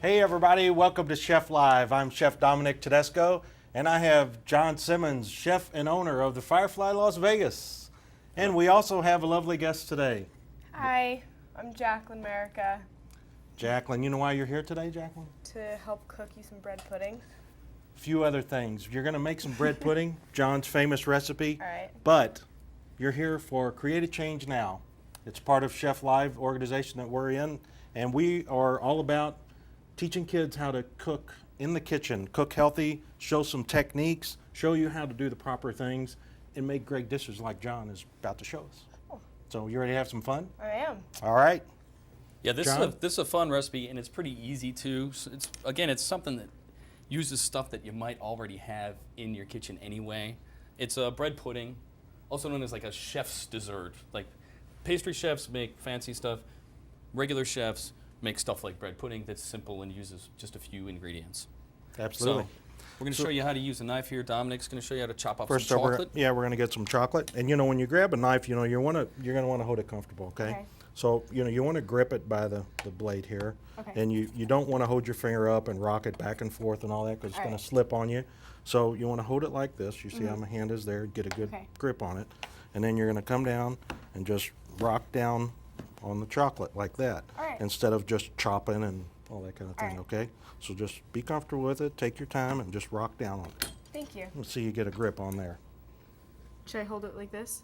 Hey everybody, welcome to Chef Live. I'm Chef Dominic Tedesco, and I have John Simmons, chef and owner of the Firefly Las Vegas. And we also have a lovely guest today. Hi, I'm Jacqueline Merica. Jacqueline, you know why you're here today, Jacqueline? To help cook you some bread pudding. A few other things. You're gonna make some bread pudding, John's famous recipe. All right. But you're here for Create a Change Now. It's part of Chef Live organization that we're in, and we are all about teaching kids how to cook in the kitchen, cook healthy, show some techniques, show you how to do the proper things, and make great dishes like John is about to show us. Oh. So you ready to have some fun? I am. All right. Yeah, this John? is a fun recipe, and it's pretty easy too. So it's something that uses stuff that you might already have in your kitchen anyway. It's a bread pudding, also known as like a chef's dessert. Like pastry chefs make fancy stuff, regular chefs make stuff like bread pudding that's simple and uses just a few ingredients. Absolutely. So we're going to show you how to use a knife here. Dominic's going to show you how to chop up First some up, chocolate. we're going to get some chocolate. And when you grab a knife, you're going to want to hold it comfortable, okay? Okay. So, you want to grip it by the blade here. Okay. And you don't want to hold your finger up and rock it back and forth and all that because it's going to slip on you. So you want to hold it like this. You see how my hand is there. Get a good grip on it. And then you're going to come down and just rock down on the chocolate like that. All right. Instead of just chopping and all that kind of thing, right. okay? So just be comfortable with it. Take your time and just rock down on it. Thank you. Let's see you get a grip on there. Should I hold it like this?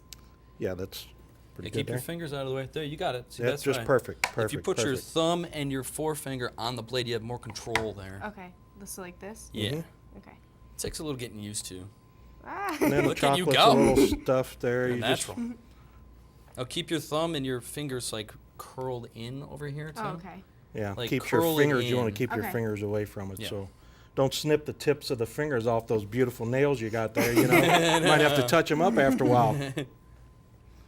Yeah, that's pretty Yeah, good keep your there. fingers out of the way. There, you got it. See, That's just right. perfect, perfect, If you put your perfect. thumb and your forefinger on the blade, you have more control there. Okay. This like this? Yeah. Mm-hmm. Okay. Takes a little getting used to. Ah. And then the Look at you chocolate's go. a little stuffed there. You just, Natural. Now keep your thumb and your fingers like curled in over here too. Oh, okay. yeah, like keep your curl it fingers, you want to in. keep your Okay. fingers away from it. Yeah. So don't snip the tips of the fingers off those beautiful nails you got there, you might have to touch them up after a while.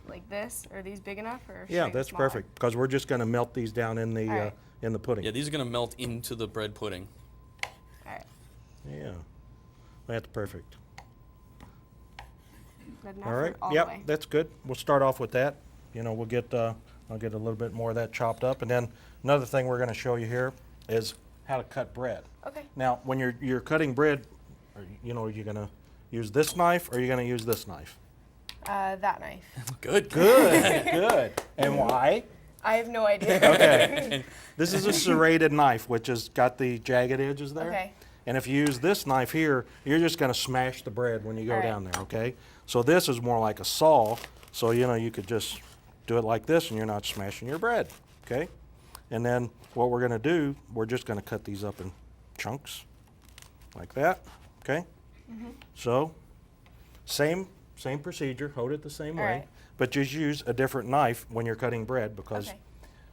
Like this? Are these big enough? Or should Yeah, I go that's smaller? perfect because we're just going to melt these down in the right. in the pudding. Yeah, these are gonna melt into the bread pudding. All right. Yeah, that's perfect. Good enough All right. or all the Yep, way? that's good. We'll start off with that. We'll get I'll get a little bit more of that chopped up, and then another thing we're going to show you here is how to cut bread. Okay. Now, when you're cutting bread, are you going to use this knife or are you going to use this knife? That knife. Good. Good, good. And why? I have no idea. Okay. This is a serrated knife, which has got the jagged edges there. Okay. And if you use this knife here, you're just going to smash the bread when you go All right. down there, okay? So this is more like a saw, so you could just do it like this and you're not smashing your bread, okay? And then what we're going to do, we're just going to cut these up in chunks like that, okay? So same procedure, hold it the same All way, right. but just use a different knife when you're cutting bread because Okay.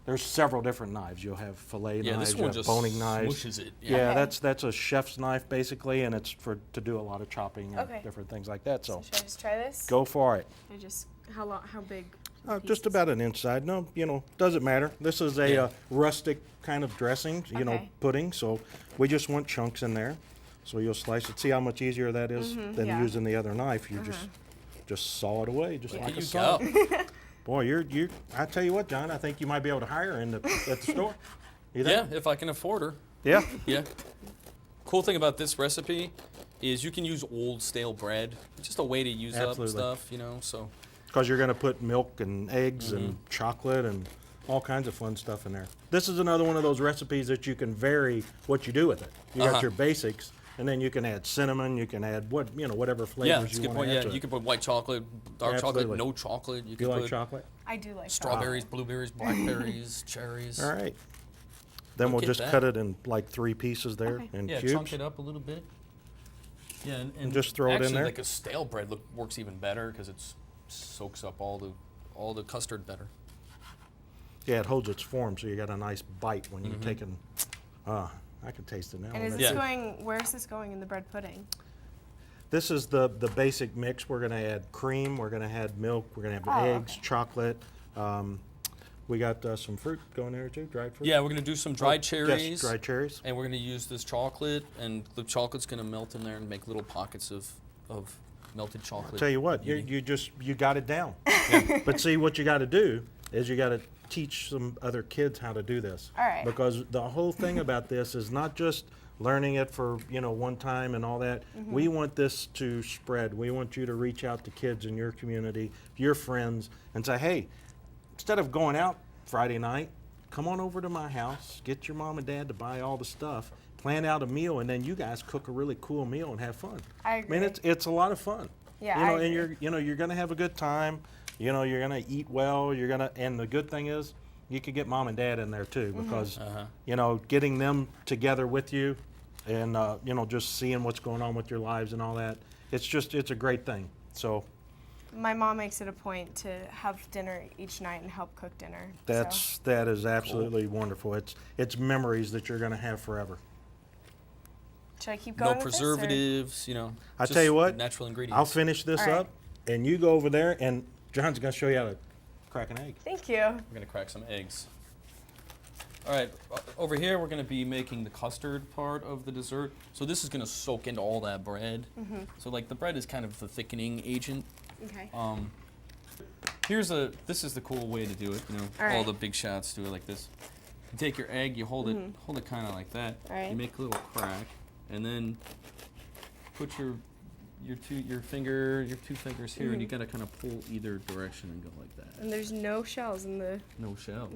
there's several different knives. You'll have fillet Yeah, knives, this you one have just boning knives. smooshes it. Yeah, Okay. that's a chef's knife basically, and it's to do a lot of chopping and Okay. different things like that. So Should I just try this? go for it. How big? Just pieces? about an inch side. No, doesn't matter. This is a Yeah. rustic kind of dressing, Okay. pudding. So we just want chunks in there. So you'll slice it. See how much easier that is than yeah. using the other knife. You just saw it away, just Yeah. like There a you saw. go. Boy, you. I tell you what, John. I think you might be able to hire her at the store. You think? Yeah, if I can afford her. Yeah. Yeah. Cool thing about this recipe is you can use old stale bread. It's just a way to use Absolutely. up stuff, so. Because you're going to put milk and eggs and chocolate and all kinds of fun stuff in there. This is another one of those recipes that you can vary what you do with it. You got your basics, and then you can add cinnamon. You can add whatever Yeah, flavors that's a you good want point. to add Yeah, to you it. can put white chocolate, dark Absolutely. chocolate, no chocolate. You You can like put chocolate? I do like strawberries, blueberries, blackberries, cherries. All right. Then we'll Look at just that. cut it in like 3 pieces there Okay. in Yeah, cubes. chunk it up a little bit. Yeah, and just throw it in actually, there? like a stale bread works even better because it soaks up all the custard better. Yeah, it holds its form, so you got a nice bite when you're taking. I can taste it now. And is already. this Yeah. going? Where is this going in the bread pudding? This is the basic mix. We're going to add cream. We're going to add milk. We're going to have eggs, okay. chocolate. We got some fruit going there too, dried fruit. Yeah, we're gonna do some dried cherries. Yes, dried cherries. And we're gonna use this chocolate, and the chocolate's gonna melt in there and make little pockets of melted chocolate. Tell you what, beauty. you got it down. But see, what you got to do is you got to teach some other kids how to do this. All right. Because the whole thing about this is not just learning it for, one time and all that. We want this to spread. We want you to reach out to kids in your community, your friends, and say, hey, instead of going out Friday night, come on over to my house, get your mom and dad to buy all the stuff, plan out a meal, and then you guys cook a really cool meal and have fun. I agree. I mean, it's a lot of fun. Yeah, You know, I and agree. you're gonna have a good time. You're gonna eat well. And the good thing is, you could get mom and dad in there too, because getting them together with you, and just seeing what's going on with your lives and all that. It's a great thing. So My mom makes it a point to have dinner each night and help cook dinner. so. that is absolutely wonderful. It's memories that you're gonna have forever. Should I keep going No with this, or- preservatives, I just tell you what, natural ingredients. I'll finish this All right. up, and you go over there, and John's gonna show you how to crack an egg. Thank you. We're gonna crack some eggs. All right, over here we're gonna be making the custard part of the dessert. So this is gonna soak into all that bread. So like the bread is kind of the thickening agent. Okay. This is the cool way to do it. All All right. the big shots do it like this. You take your egg, you hold it kind of like that. All right. You make a little crack, and then put your two fingers here, and you gotta kind of pull either direction and go like that. And there's no shells in the. No shell.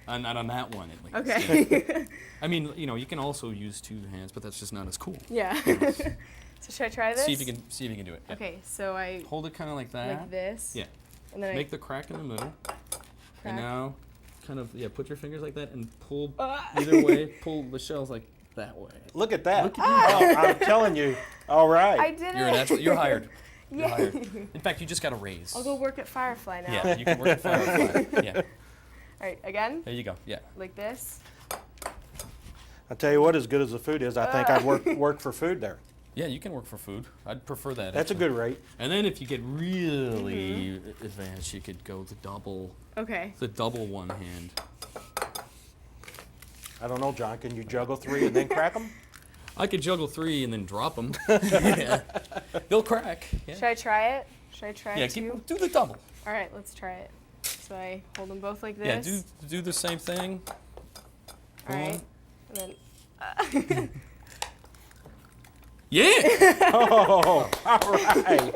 Not on that one, at least. Okay. I mean, you can also use two hands, but that's just not as cool. yeah. So should I try this? See if you can do it. Yeah. Okay, so I Hold it kind of like that. like this. Yeah. And then Make the crack in the middle. crack. And now, kind of put your fingers like that and pull Ah. either way. Pull the shells like that way. Look at that. Oh, I'm telling you. All right. I did You're a it. natural. You're hired. You're Yeah. hired. In fact, you just got a raise. I'll go work at Firefly now. Yeah, you can work at Firefly. Yeah. All right, again, There you go. Yeah. like this. I tell you what, as good as the food is, I think I'd work for food there. Yeah, you can work for food. I'd prefer that. That's a actually. good rate. And then if you get really advanced, you could go the double Okay. one hand. I don't know, John. Can you juggle 3 and then crack them? I could juggle 3 and then drop them. Yeah. They'll crack. Yeah. Should I try it? Should I try Yeah, it too? do the double. All right, let's try it. So I hold them both like Yeah, this. do the same thing. All right. And then. Yeah. Oh, all right. Hey,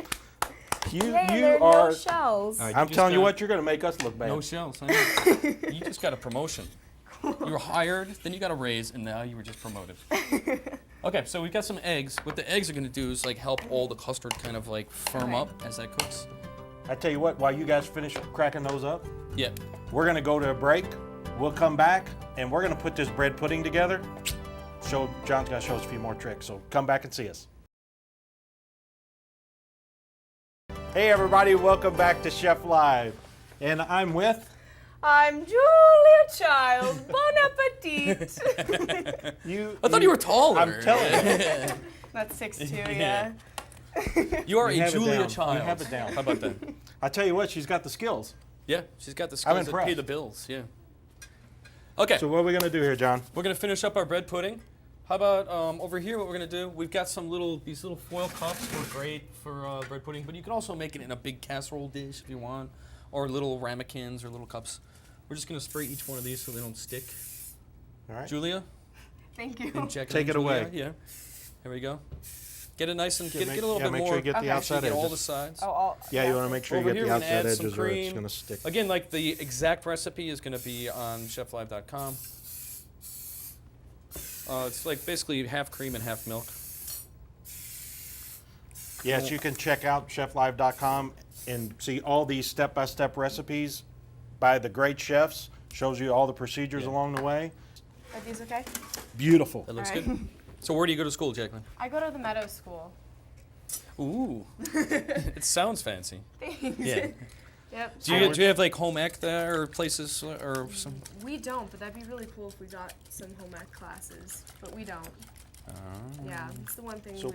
You there are are. no shells. All right, I'm just telling you got what, you're going to make us look bad. No shells. I know. You just got a promotion. You were hired, then you got a raise, and now you were just promoted. Okay, so we've got some eggs. What the eggs are going to do is like help all the custard kind of like firm Okay. up as that cooks. I tell you what, while you guys finish cracking those up, Yeah. we're going to go to a break. We'll come back, and we're going to put this bread pudding together. John's going to show us a few more tricks, so come back and see us. Hey everybody, welcome back to Chef Live. And I'm with I'm Julia Child. Bon appetit. you. I thought you were taller. I'm telling you. That's 6'2", Yeah. yeah. You are You a have it Julia down. child. You have it down. How about that? I tell you what, she's got the skills. Yeah, she's got the I'm skills to pay impressed. the bills. Yeah. Okay. So what are we going to do here, John? We're gonna finish up our bread pudding. How about over here? What we're gonna do? We've got these little foil cups. Were great for bread pudding, but you can also make it in a big casserole dish if you want, or little ramekins or little cups. We're just gonna spray each one of these so they don't stick. All right. Julia, Thank you. and check Take it Julia. away. Yeah. Here we go. Get it nice and get Make- a little yeah, bit make more. sure you get the Okay. outside Get all the edges. sides. Oh, Yeah, you want to make sure you Over get here the we're gonna outside add some edges or it's cream. going to stick. Again, like the exact recipe is gonna be on cheflive.com. It's like basically half cream and half milk. Yes, you can check out cheflive.com and see all these step-by-step recipes by the great chefs. Shows you all the procedures Yeah. along the way. Are these okay? Beautiful. That looks All right. good. So where do you go to school, Jacqueline? I go to the Meadow School. Ooh, it sounds fancy. Thanks. Yeah. Yep. Do you have like home ec there or places or some? We don't, but that'd be really cool if we got some home ec classes. But we don't. Yeah, it's the one thing So-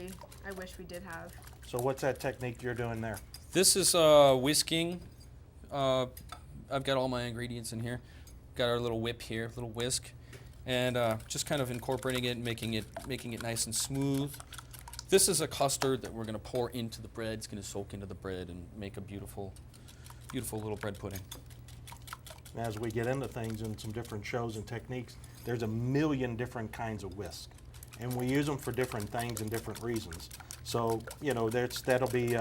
I wish we did have. So what's that technique you're doing there? This is whisking. I've got all my ingredients in here. Got our little whip here, little whisk, and just kind of incorporating it, and making it nice and smooth. This is a custard that we're going to pour into the bread. It's going to soak into the bread and make a beautiful, beautiful little bread pudding. as we get into things and some different shows and techniques, there's a million different kinds of whisk. And we use them for different things and different reasons. So, you know, that'll be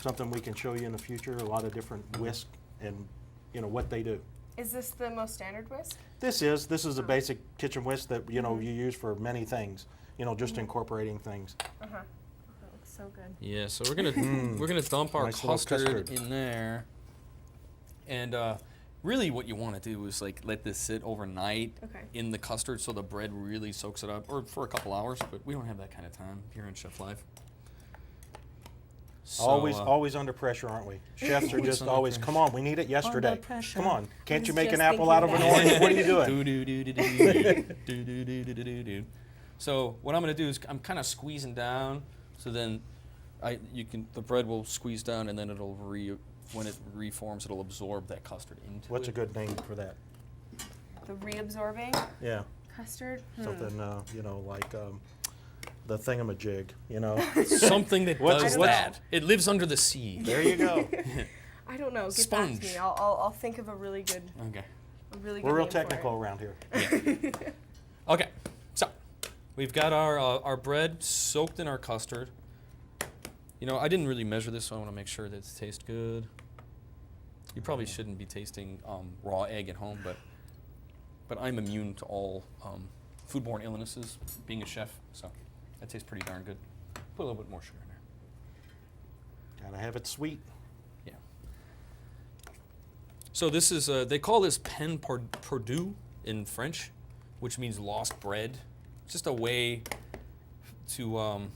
something we can show you in the future, a lot of different whisk and, you know, what they do. Is this the most standard whisk? This is a basic kitchen whisk that, you know, you use for many things, you know, just incorporating things. Uh-huh. That looks so good. Yeah, so we're gonna dump our Nice little custard, custard. in there, and really what you want to do is like let this sit overnight Okay. in the custard so the bread really soaks it up, or for a couple hours. But we don't have that kind of time here in Cheflive. So, Always under pressure, aren't we? Chefs are just under always, pressure. come on, we need it yesterday. pressure. Come on, can't you was make an just apple thinking out of an that. orange? What are you doing? Do-do-do-do-do-do. So what I'm gonna do is I'm kind of squeezing down, so then the bread will squeeze down, and then when it reforms, it'll absorb that custard into What's a it. good name for that? The reabsorbing Yeah, custard? something, you know, like the thingamajig, you know? Something that What's- does what's- that. It lives under the sea. There you go. I don't know. Get back Sponge. to me. I'll think of a really good Okay. We're real name for it. technical around here. Okay. So we've got our bread soaked in our custard. You know, I didn't really measure this, so I want to make sure that it tastes good. You probably shouldn't be tasting raw egg at home, but I'm immune to all foodborne illnesses, being a chef, so that tastes pretty darn good. Put a little bit more sugar in there. Gotta have it sweet. Yeah. So this is, they call this pain perdu in French, which means lost bread. It's just a way to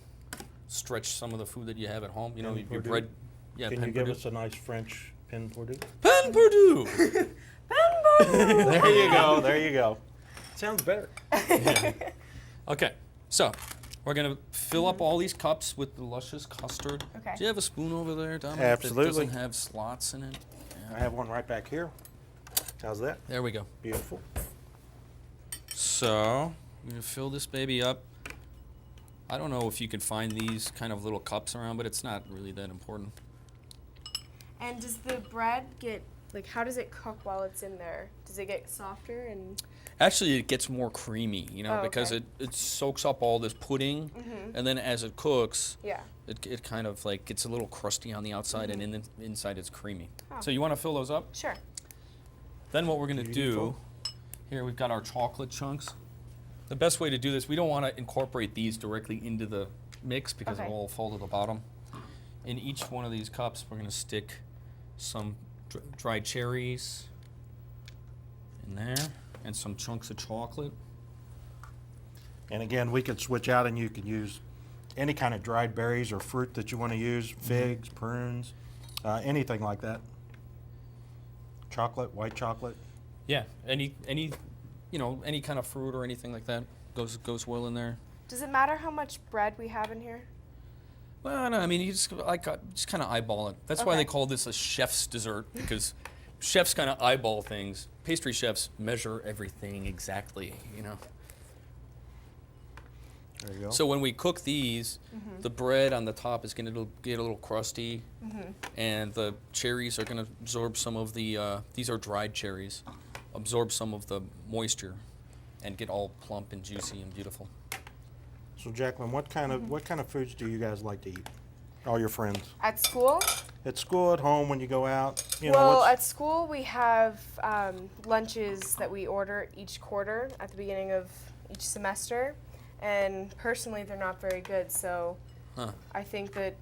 stretch some of the food that you have at home. You know, Pain your perdu? bread. Yeah, Can pain you give perdu. us a nice French pin perdu? Pain perdu! There you go, there you go. Sounds better. Okay, so we're gonna fill up all these cups with the luscious custard. Okay. Do you have a spoon over there, Dominic? Absolutely. That doesn't have slots in it. I have one right back here. How's that? There we go. Beautiful. So I'm gonna fill this baby up. I don't know if you can find these kind of little cups around, but it's not really that important. And does the bread get, like, how does it cook while it's in there? Does it get softer and? Actually, it gets more creamy, you know, Oh, because okay. it soaks up all this pudding, and then as it cooks, Yeah. it kind of like gets a little crusty on the outside, and inside it's creamy. Oh. So you want to fill those up? Sure. Then what we're going to do, Beautiful. here we've got our chocolate chunks. The best way to do this, we don't want to incorporate these directly into the mix because Okay. it'll all fall to the bottom. In each one of these cups, we're going to stick some dried cherries in there and some chunks of chocolate. And again, we could switch out and you can use any kind of dried berries or fruit that you want to use, figs, prunes, anything like that. Chocolate, white chocolate. Yeah, any any kind of fruit or anything like that goes well in there. Does it matter how much bread we have in here? Well, no, I mean, you just kind of eyeball it. That's why Okay. they call this a chef's dessert, because chefs kind of eyeball things. Pastry chefs measure everything exactly, you know. There you go. So when we cook these, the bread on the top is going to get a little crusty, and the cherries are going to absorb some of the, these are dried cherries, absorb some of the moisture and get all plump and juicy and beautiful. So Jacqueline, what kind of foods do you guys like to eat? All your friends At school? at school, at home, when you go out. You know, Well, what's, at school we have lunches that we order each quarter at the beginning of each semester, and personally they're not very good. So Huh. I think that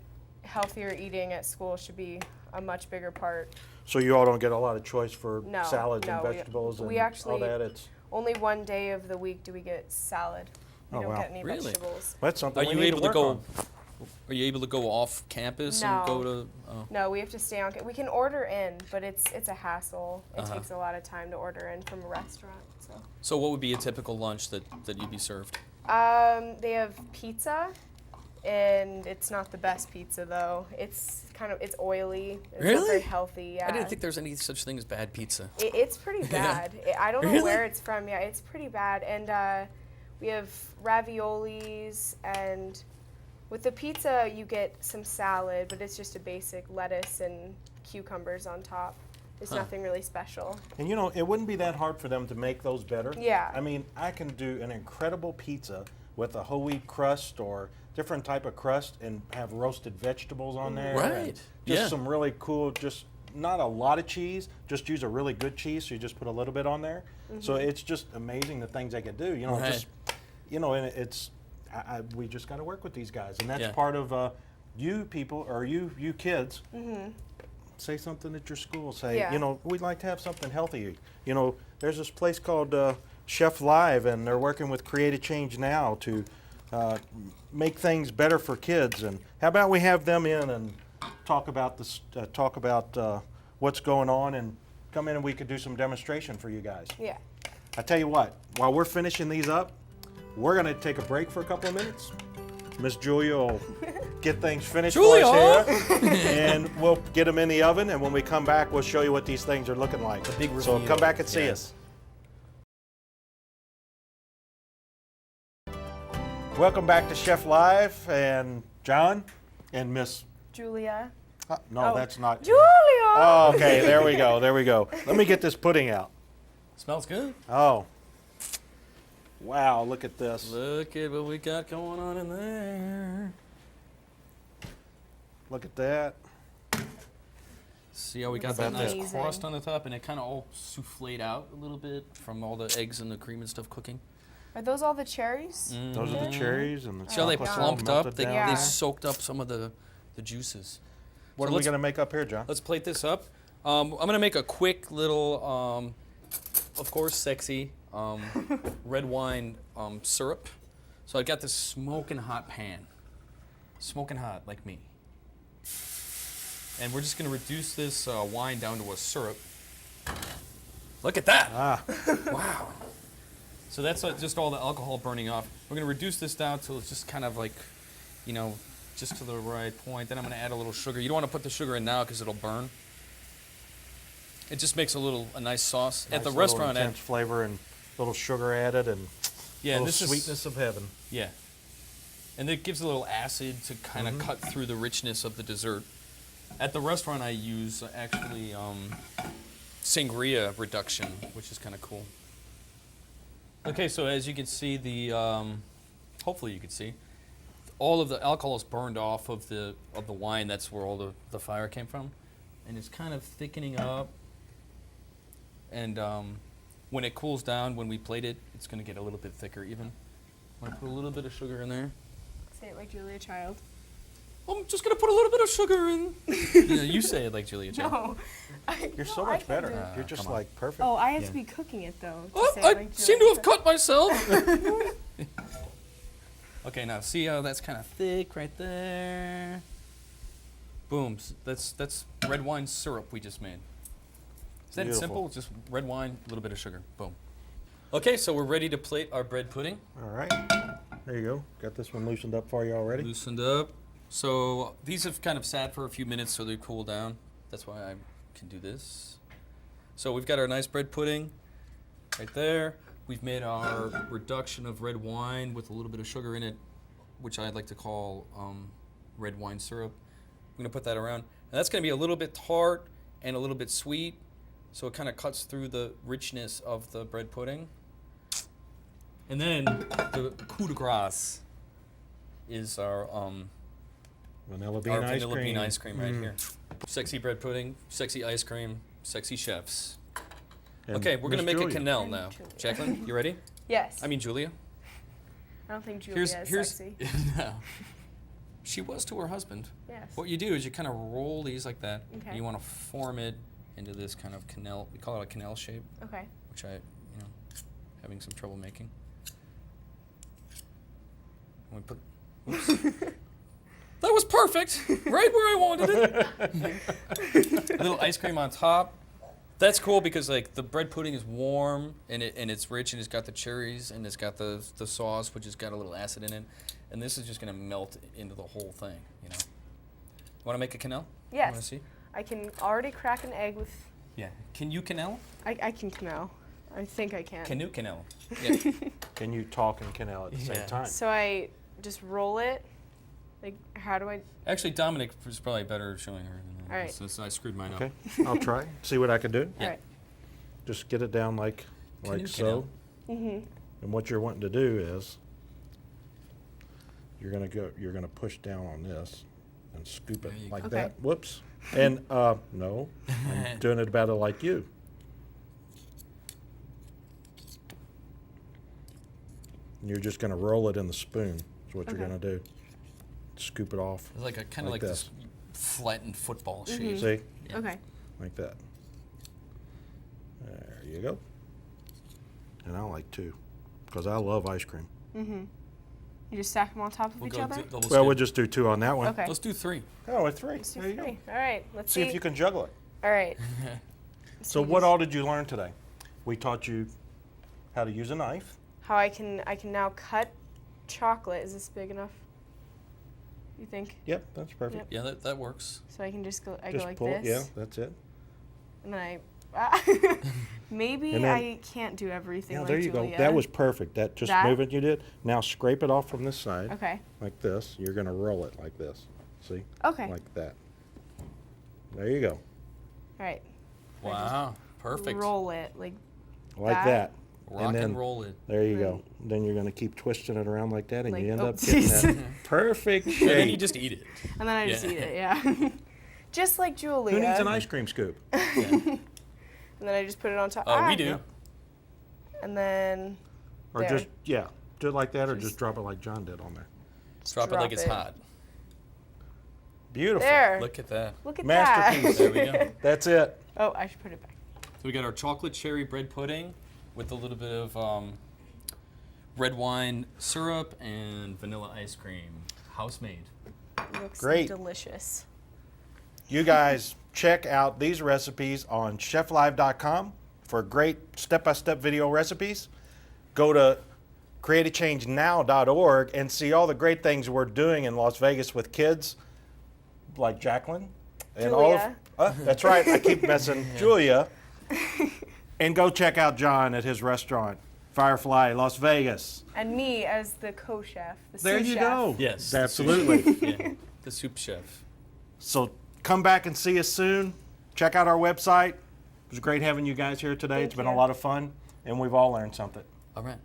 healthier eating at school should be a much bigger part. so you all don't get a lot of choice for No, salads and no, vegetables we and all actually- that. It's Only one day of the week do we get salad. We Oh, don't wow. get any Really? vegetables. that's something Are we you need able to work go? on. Are you able to go off campus and go No. to? Oh. No, we have to stay on. We can order in, but it's a hassle. It Uh-huh. takes a lot of time to order in from a restaurant. So what would be a typical lunch that you'd be served? They have pizza, and it's not the best pizza though. It's oily. It's not Really? very healthy. Yeah. I didn't think there was any such thing as bad pizza. It's pretty bad. I don't know Really? where it's from. Yeah, it's pretty bad. And we have raviolis, and with the pizza you get some salad, but it's just a basic lettuce and cucumbers on top. It's nothing really special. And you know, it wouldn't be that hard for them to make those better. Yeah. I mean, I can do an incredible pizza with a whole wheat crust or different type of crust and have roasted vegetables on there. Right. And just Yeah. some really cool, just not a lot of cheese, just use a really good cheese. So you just put a little bit on there. So it's just amazing the things they can do. You know, Right. just, you know, and it's, we just got to work with these guys. And that's Yeah. part of you people, or you kids, say something at your school. Say, Yeah. you know, we'd like to have something healthy. You know, there's this place called Cheflive, and they're working with Creative Change Now to make things better for kids. And how about we have them in and talk about this, what's going on, and come in and we could do some demonstration for you guys. Yeah. I tell you what, while we're finishing these up, we're gonna take a break for a couple of minutes. Miss Julia will get things finished for us here, and we'll get them in the oven. And when we come back, we'll show you what these things are looking like. big So reveal. come back and see Yeah. us. Welcome back to Chef Live, and John and Miss. Julia. No, Oh. that's not. Julia! Oh, okay, there we go. There we go. Let me get this pudding out. Smells good. Oh. Wow, look at this. Look at what we got going on in there. Look at that. See how we got That's that nice amazing. crust on the top, and it kind of all souffled out a little bit from all the eggs and the cream and stuff cooking. Are those all the cherries? Those are the cherries and the See how they chocolate's all plumped melted up? They, down Yeah. they there. soaked up some of the juices. What So are we let's- going to make up here, John? Let's plate this up. I'm going to make a quick little, of course, sexy red wine syrup. So I got this smoking hot pan. Smoking hot, like me. And we're just going to reduce this wine down to a syrup. Look at that! Ah, Wow. So that's just all the alcohol burning off. We're going to reduce this down till it's just kind of like, you know, just to the right point. Then I'm going to add a little sugar. You don't want to put the sugar in now because it'll burn. It just makes a nice sauce. At the nice restaurant, little intense flavor and little sugar added and yeah, little this sweetness of heaven. yeah, and it gives a little acid to kind of cut through the richness of the dessert. At the restaurant, I use actually sangria reduction, which is kind of cool. Okay, so as you can see, hopefully you can see, all of the alcohol is burned off of the wine. That's where all the fire came from, and it's kind of thickening up. And when it cools down, when we plate it, it's going to get a little bit thicker even. I'm going to put a little bit of sugar in there. Say it like Julia Child. I'm just going to put a little bit of sugar in. You say it like Julia Child. No. You're so No, I much better. can do it. You're just come on. like perfect. Oh, I have Yeah. to be cooking it though. Oh, say it I like seem to Julia have Child. cut myself. Okay, now see how that's kind of thick right there? Boom. That's red wine syrup we just made. Is that Beautiful. simple? Just red wine, a little bit of sugar. Boom. Okay, so we're ready to plate our bread pudding. All right. There you go. Got this one loosened up for you already. Loosened up. So these have kind of sat for a few minutes so they cool down. That's why I can do this. So we've got our nice bread pudding right there. We've made our reduction of red wine with a little bit of sugar in it, which I like to call red wine syrup. I'm going to put that around. And that's going to be a little bit tart and a little bit sweet, so it kind of cuts through the richness of the bread pudding. And then the coup de grace is our Vanilla bean our ice vanilla cream. bean ice cream right here. Sexy bread pudding, sexy ice cream, sexy chefs. And Okay, we're gonna Miss make Julia. a quenelle And now. Julia. Jacqueline, you ready? Yes. I mean Julia. I don't think Julia is sexy. no. She was to her husband. Yes. What you do is you kind of roll these like that, Okay. and you want to form it into this kind of quenelle. We call it a quenelle shape, Okay. which having some trouble making. And we put. Oops. That was perfect, right where I wanted it. A little ice cream on top. That's cool because like the bread pudding is warm and it's rich and it's got the cherries and it's got the sauce which has got a little acid in it, and this is just gonna melt into the whole thing. You want to make a quenelle? Yes. Want to see? I can already crack an egg with. Yeah. Can you quenelle? I can quenelle. I think I can. Canoe quenelle. Yeah. Can you talk and quenelle at the Yeah. same time? So I just roll it Like, how do I? Actually, Dominic is probably better showing her. All right. Since I screwed mine Okay, up. I'll try. See what I can do. All right. Just get it down like Canoe, so. Mm-hmm. And what you're wanting to do is you're gonna push down on this and scoop it There you like go. that. Okay. Whoops. And no, I'm doing it about it like you. And you're just gonna roll it in the spoon. Is what you're Okay. gonna do. Scoop it off. It's like a kind of Like like this flattened football shape. See, Yeah. Okay. like that. There you go. And I like two, because I love ice cream. Mm-hmm. You just stack them on top of We'll each go other. double Well, scoop. we'll just do two on that one. Okay. Let's do 3. Oh, with 3. Let's do There you 3. go. All right. Let's See if you can juggle it. All right. So what all did you learn today? We taught you how to use a knife. How I can now cut chocolate. Is this big enough? You think? Yep, that's perfect. Yeah, that works. So I can just go. I Just go like pull this. it. Yeah, that's it. And then I. Maybe And then- I can't do everything. Yeah, like there you Julia. go. That was perfect. That just That? movement you did. Now scrape it off from this side, Okay. like this. You're gonna roll it like this. See? Okay. Like that. There you go. All right. Wow, perfect. Roll it like. Like That? that. Rock and roll it. There you And go. Then you're gonna keep twisting it around like that, and Like- you end oh, up getting that jeez. perfect And then you shape. just eat it. And then I just Yeah. eat it. Yeah. Just like Julia. Who needs an ice cream scoop? Yeah. And then I just put it on top. Oh, we do. Yeah. And then. Or There. just do it like that, or Just- just drop it like John did on there. just Drop it like it's hot. Beautiful. There. Look at that. Look at Masterpiece. that. There we go. That's it. Oh, I should put it back. So we got our chocolate cherry bread pudding with a little bit of red wine syrup and vanilla ice cream, house made. It looks Great. delicious. You guys check out these recipes on cheflive.com for great step-by-step video recipes. Go to createachangenow.org and see all the great things we're doing in Las Vegas with kids like Jacqueline and all of Julia. that's right, I keep messing Julia. And go check out John at his restaurant, Firefly, Las Vegas. And me as the co-chef. The There sous you chef. go. Yes. Absolutely. Yeah. The soup chef. So come back and see us soon. Check out our website. It was great having you guys here today. Thank It's been a you. lot of fun, and we've all learned something. All right.